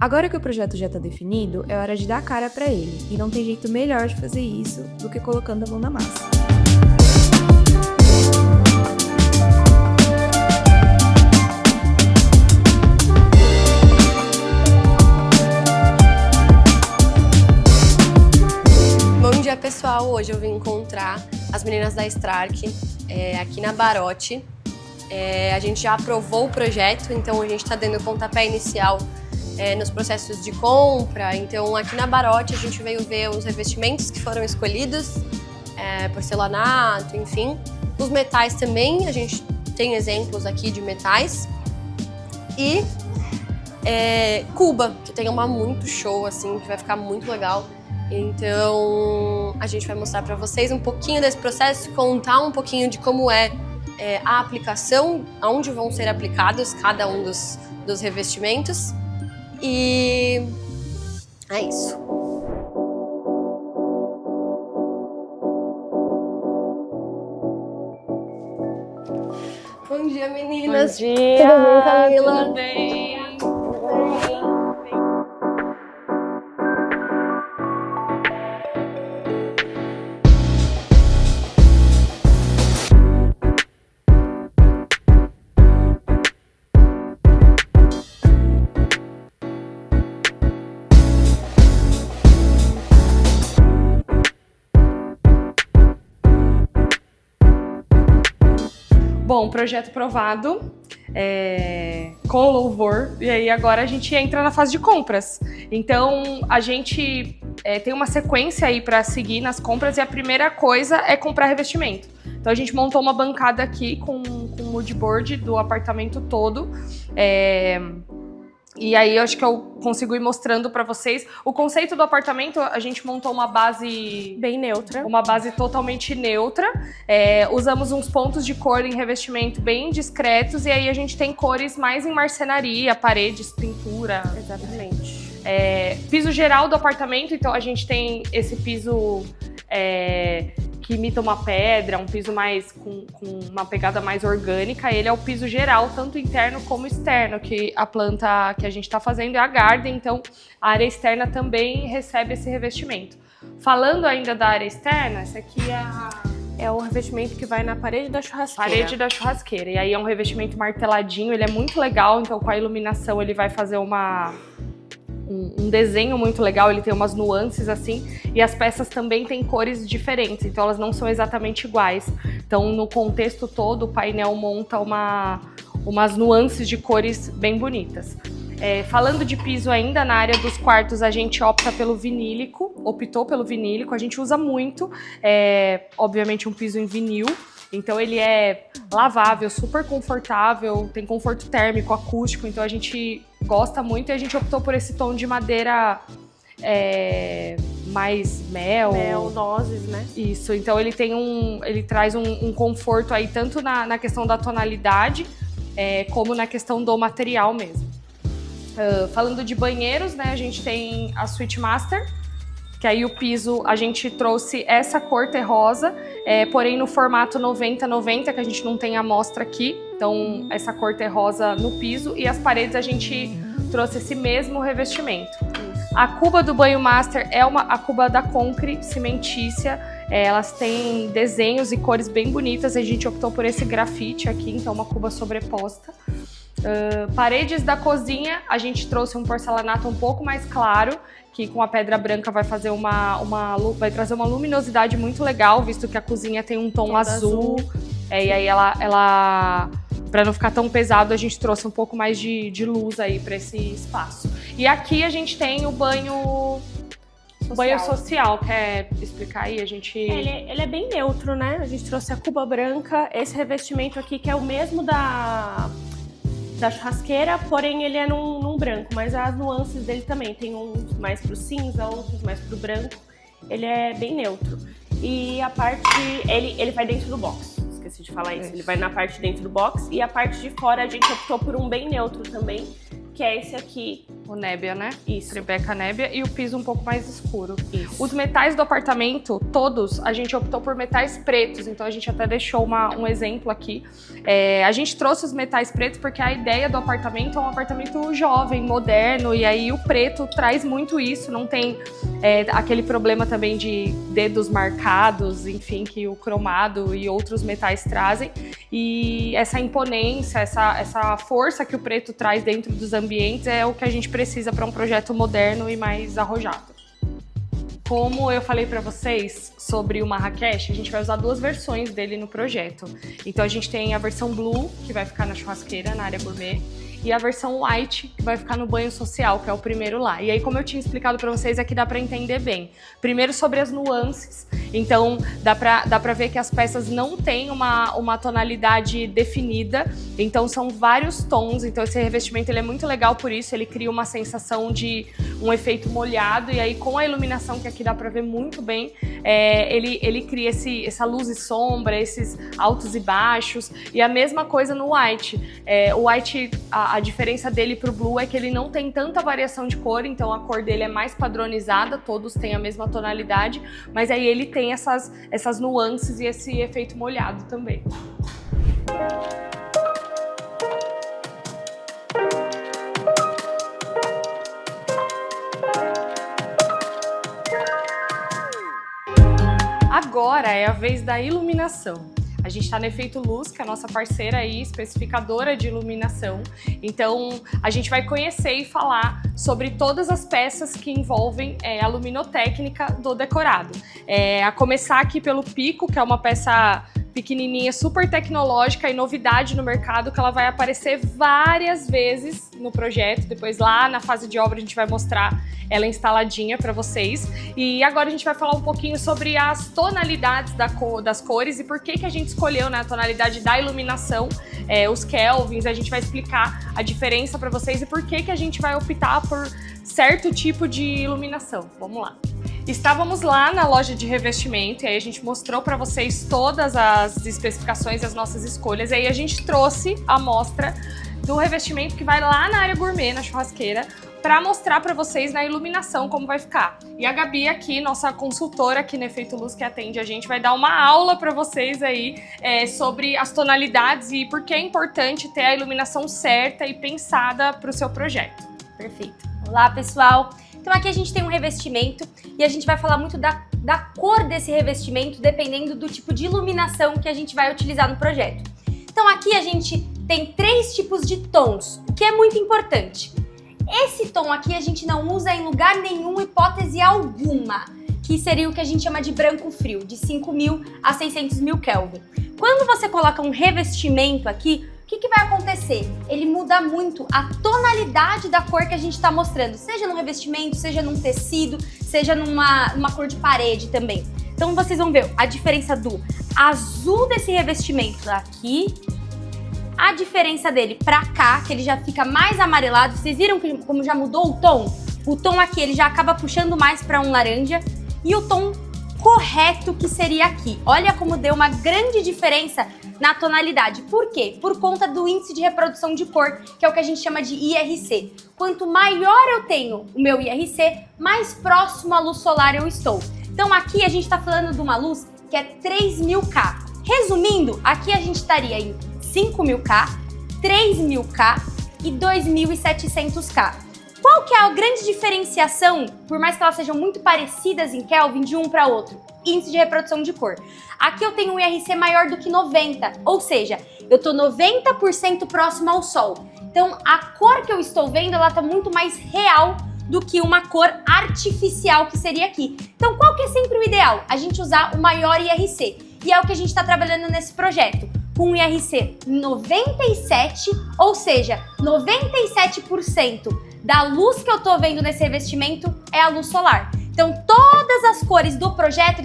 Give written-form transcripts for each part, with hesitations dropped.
Agora que o projeto já está definido, é hora de dar cara para ele, e não tem jeito melhor de fazer isso do que colocando a mão na massa. Bom dia, pessoal! Hoje eu vim encontrar as meninas da Stark aqui na Barote. A gente já aprovou o projeto, então a gente está dando o pontapé inicial nos processos de compra. Então aqui na Barote a gente veio ver os revestimentos que foram escolhidos, porcelanato, enfim. Os metais também, a gente tem exemplos aqui de metais. E Cuba, que tem uma muito show, assim, que vai ficar muito legal. Então a gente vai mostrar para vocês um pouquinho desse processo, contar um pouquinho de como é a aplicação, aonde vão ser aplicados cada um dos revestimentos. E é isso. Bom dia, meninas. Bom dia. Tudo bem, Camila? Tudo bem? Bom, projeto aprovado, com louvor, e aí agora a gente entra na fase de compras. Então a gente tem uma sequência aí para seguir nas compras, e a primeira coisa é comprar revestimento. Então a gente montou uma bancada aqui com o moodboard do apartamento todo. E aí eu acho que eu consigo ir mostrando para vocês. O conceito do apartamento, a gente montou uma base Bem neutra. Uma base totalmente neutra. Usamos uns pontos de cor em revestimento bem discretos. E aí a gente tem cores mais em marcenaria, paredes, pintura. Exatamente. Piso geral do apartamento, então a gente tem esse piso que imita uma pedra, um piso mais com uma pegada mais orgânica. Ele é o piso geral, tanto interno como externo, que a planta que a gente está fazendo é a Garden, então a área externa também recebe esse revestimento. Falando ainda da área externa, essa aqui é o revestimento que vai na parede da churrasqueira. Parede da churrasqueira. E aí é um revestimento marteladinho, ele é muito legal, então com a iluminação ele vai fazer um desenho muito legal, ele tem umas nuances assim, e as peças também têm cores diferentes, então elas não são exatamente iguais. Então no contexto todo o painel monta umas nuances de cores bem bonitas. Falando de piso ainda, na área dos quartos a gente optou pelo vinílico, a gente usa muito, obviamente um piso em vinil. Então ele é lavável, super confortável, tem conforto térmico, acústico, então a gente gosta muito, e a gente optou por esse tom de madeira mais mel, nozes, né? Isso, então ele traz um conforto aí tanto na questão da tonalidade como na questão do material mesmo. Falando de banheiros, né, a gente tem a Suite Master, que aí o piso a gente trouxe essa cor terrosa, porém no formato 90-90, que a gente não tem amostra aqui, então essa cor terrosa no piso, e as paredes a gente trouxe esse mesmo revestimento. A cuba do banho master é a cuba da Concre, cimentícia, elas têm desenhos e cores bem bonitas, a gente optou por esse grafite aqui, então uma cuba sobreposta. Paredes da cozinha, a gente trouxe um porcelanato um pouco mais claro, que com a pedra branca vai fazer vai trazer uma luminosidade muito legal, visto que a cozinha tem um tom azul. E aí ela para não ficar tão pesado, a gente trouxe um pouco mais de luz aí para esse espaço. E aqui a gente tem o banho social. Quer explicar aí? Ele é bem neutro, né? A gente trouxe a cuba branca, esse revestimento aqui que é o mesmo da churrasqueira, porém ele é num branco, mas as nuances dele também, tem uns mais pro cinza, outros mais pro branco, ele é bem neutro. E a parte, ele vai dentro do box, esqueci de falar isso, ele vai na parte dentro do box, e a parte de fora a gente optou por um bem neutro também, que é esse aqui, O nébia, né? Isso. Tribeca nébia e o piso um pouco mais escuro. Isso. Os metais do apartamento, todos, a gente optou por metais pretos, então a gente até deixou um exemplo aqui. A gente trouxe os metais pretos porque a ideia do apartamento é um apartamento jovem, moderno, e aí o preto traz muito isso, não tem aquele problema também de dedos marcados, enfim, que o cromado e outros metais trazem. E essa imponência, essa força que o preto traz dentro dos ambientes é o que a gente precisa para um projeto moderno e mais arrojado. Como eu falei para vocês sobre o Marrakech, a gente vai usar 2 versões dele no projeto. Então a gente tem a versão Blue, que vai ficar na churrasqueira, na área gourmet, e a versão White, que vai ficar no banho social, que é o primeiro lá. E aí, como eu tinha explicado para vocês, aqui dá para entender bem. Primeiro, sobre as nuances. Então, dá pra ver que as peças não têm uma tonalidade definida. Então, são vários tons. Então, esse revestimento ele é muito legal por isso. Ele cria uma sensação de um efeito molhado. E aí, com a iluminação, que aqui dá para ver muito bem, ele cria essa luz e sombra, esses altos e baixos. E a mesma coisa no White. O White, a diferença dele pro Blue é que ele não tem tanta variação de cor, então a cor dele é mais padronizada, todos têm a mesma tonalidade, mas aí ele tem essas nuances e esse efeito molhado também. Agora é a vez da iluminação. A gente está no Efeito Luz, que é a nossa parceira aí, especificadora de iluminação. Então, a gente vai conhecer e falar sobre todas as peças que envolvem a luminotécnica do decorado. A começar aqui pelo Pico, que é uma peça pequenininha, super tecnológica e novidade no mercado, que ela vai aparecer várias vezes no projeto. Depois lá na fase de obra a gente vai mostrar ela instaladinha para vocês. E agora a gente vai falar um pouquinho sobre as tonalidades das cores e por que a gente escolheu, né, a tonalidade da iluminação, os kelvins. A gente vai explicar a diferença para vocês e por que a gente vai optar por certo tipo de iluminação. Vamos lá. Estávamos lá na loja de revestimento e aí a gente mostrou para vocês todas as especificações e as nossas escolhas. E aí a gente trouxe a amostra do revestimento que vai lá na área gourmet, na churrasqueira, para mostrar para vocês na iluminação como vai ficar. E a Gabi aqui, nossa consultora aqui no Efeito Luz que atende a gente, vai dar uma aula para vocês aí sobre as tonalidades e por que é importante ter a iluminação certa e pensada para o seu projeto. Perfeito. Olá, pessoal! Então aqui a gente tem um revestimento e a gente vai falar muito da cor desse revestimento, dependendo do tipo de iluminação que a gente vai utilizar no projeto. Então aqui a gente tem 3 tipos de tons, o que é muito importante. Esse tom aqui a gente não usa em lugar nenhum, hipótese alguma, que seria o que a gente chama de branco frio, de 5.000 a 600.000 Kelvin. Quando você coloca um revestimento aqui, o que vai acontecer? Ele muda muito a tonalidade da cor que a gente está mostrando, seja no revestimento, seja num tecido, seja numa cor de parede também. Então vocês vão ver a diferença do azul desse revestimento aqui, a diferença dele pra cá, que ele já fica mais amarelado. Vocês viram como já mudou o tom? O tom aqui ele já acaba puxando mais para um laranja e o tom correto que seria aqui. Olha como deu uma grande diferença na tonalidade. Por quê? Por conta do índice de reprodução de cor, que é o que a gente chama de IRC. Quanto maior eu tenho o meu IRC, mais próximo à luz solar eu estou. Então aqui a gente está falando de uma luz que é 3.000K. Resumindo, aqui a gente estaria em 5.000K, 3.000K e 2.700K. Qual que é a grande diferenciação, por mais que elas sejam muito parecidas em Kelvin, de um para outro? Índice de reprodução de cor. Aqui eu tenho um IRC maior do que 90, ou seja, eu estou 90% próximo ao Sol. Então a cor que eu estou vendo, ela está muito mais real do que uma cor artificial que seria aqui. Então qual que é sempre o ideal? A gente usar o maior IRC. E é o que a gente está trabalhando nesse projeto. Com um IRC 97, ou seja, 97% da luz que eu tô vendo nesse revestimento é a luz solar. Então todas as cores do projeto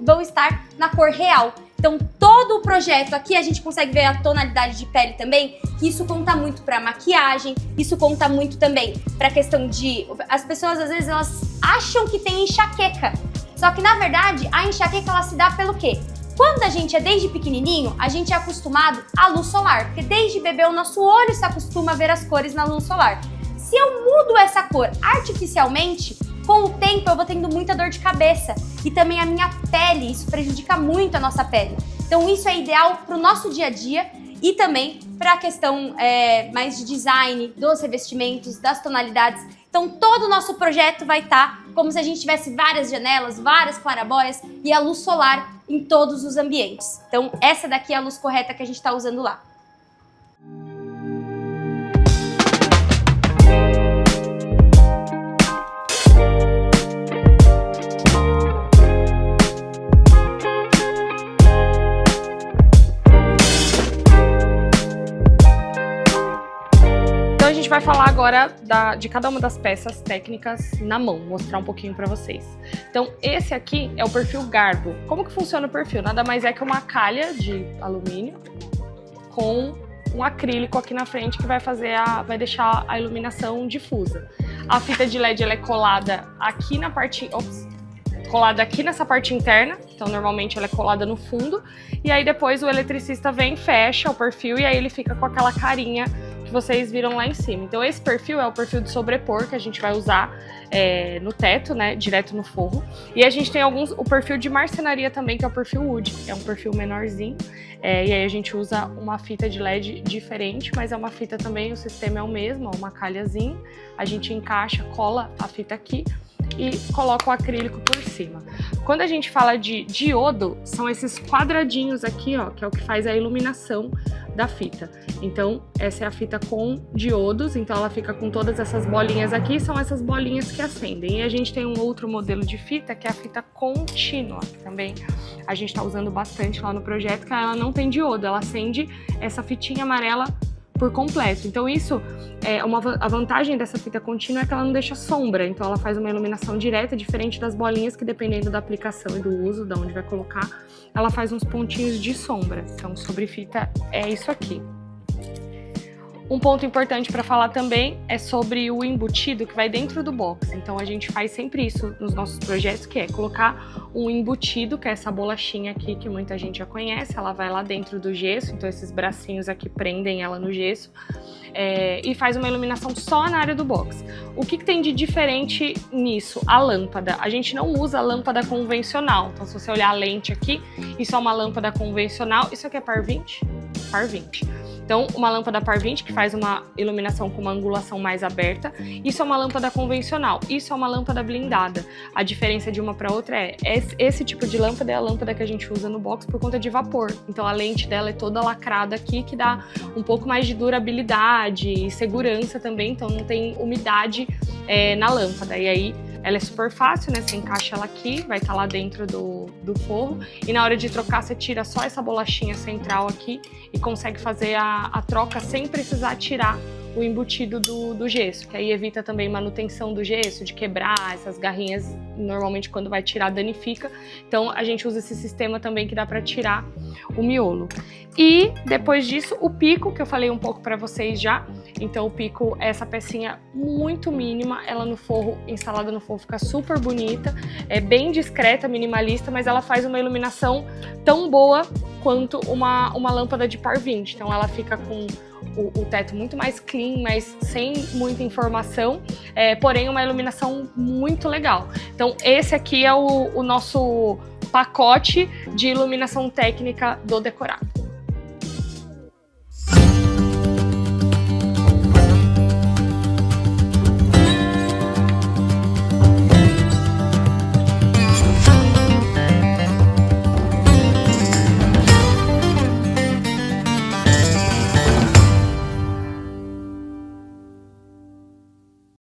vão estar na cor real. Então todo o projeto aqui a gente consegue ver a tonalidade de pele também, que isso conta muito para maquiagem, isso conta muito também para a questão de... As pessoas às vezes elas acham que tem enxaqueca, só que na verdade a enxaqueca ela se dá pelo quê? Quando a gente é desde pequenininho, a gente é acostumado à luz solar, porque desde bebê o nosso olho se acostuma a ver as cores na luz solar. Se eu mudo essa cor artificialmente, com o tempo eu vou tendo muita dor de cabeça e também a minha pele, isso prejudica muito a nossa pele. Então isso é ideal para o nosso dia a dia e também para a questão mais de design, dos revestimentos, das tonalidades. Então todo o nosso projeto vai estar como se a gente tivesse várias janelas, várias claraboias e a luz solar em todos os ambientes. Então essa daqui é a luz correta que a gente está usando lá. A gente vai falar agora de cada uma das peças técnicas na mão, mostrar um pouquinho para vocês. Então, esse aqui é o perfil Garbo. Como que funciona o perfil? Nada mais é que uma calha de alumínio com um acrílico aqui na frente que vai deixar a iluminação difusa. A fita de LED ela é colada aqui na parte, colada aqui nessa parte interna, então normalmente ela é colada no fundo, e aí depois o eletricista vem, fecha o perfil e aí ele fica com aquela carinha que vocês viram lá em cima. Então esse perfil é o perfil de sobrepor que a gente vai usar no teto, né, direto no forro. E a gente tem o perfil de marcenaria também, que é o perfil Wood, é um perfil menorzinho, e aí a gente usa uma fita de LED diferente, mas é uma fita também, o sistema é o mesmo, uma calhazinha, a gente encaixa, cola a fita aqui e coloca o acrílico por cima. Quando a gente fala de diodo, são esses quadradinhos aqui, ó, que é o que faz a iluminação da fita. Então, essa é a fita com diodos, então ela fica com todas essas bolinhas aqui, são essas bolinhas que acendem. E a gente tem um outro modelo de fita, que é a fita contínua, que também a gente está usando bastante lá no projeto, que ela não tem diodo, ela acende essa fitinha amarela por completo. Então isso a vantagem dessa fita contínua é que ela não deixa sombra, então ela faz uma iluminação direta, diferente das bolinhas que, dependendo da aplicação e do uso, de onde vai colocar, ela faz uns pontinhos de sombra. Então sobre fita é isso aqui. Um ponto importante para falar também é sobre o embutido que vai dentro do box. Então a gente faz sempre isso nos nossos projetos, que é colocar um embutido, que é essa bolachinha aqui que muita gente já conhece, ela vai lá dentro do gesso, então esses bracinhos aqui prendem ela no gesso, e faz uma iluminação só na área do box. O que tem de diferente nisso? A lâmpada. A gente não usa a lâmpada convencional, então se você olhar a lente aqui, isso é uma lâmpada convencional, isso aqui é par 20? Par 20. Então, uma lâmpada par 20 que faz uma iluminação com uma angulação mais aberta, isso é uma lâmpada convencional, isso é uma lâmpada blindada. A diferença de uma para outra esse tipo de lâmpada é a lâmpada que a gente usa no box por conta de vapor. Então a lente dela é toda lacrada aqui, que dá um pouco mais de durabilidade e segurança também, então não tem umidade na lâmpada. E aí ela é super fácil, né? Você encaixa ela aqui, vai estar lá dentro do forro, e na hora de trocar você tira só essa bolachinha central aqui e consegue fazer a troca sem precisar tirar o embutido do gesso, que aí evita também manutenção do gesso, de quebrar essas garrinhas, normalmente quando vai tirar danifica. Então a gente usa esse sistema também que dá para tirar o miolo. E depois disso o pico, que eu falei um pouco para vocês já. Então o pico é essa pecinha muito mínima, ela no forro, instalada no forro, fica super bonita, é bem discreta, minimalista, mas ela faz uma iluminação tão boa quanto uma lâmpada de par 20. Então ela fica com o teto muito mais clean, mas sem muita informação, porém uma iluminação muito legal. Então esse aqui é o nosso pacote de iluminação técnica do Decorado.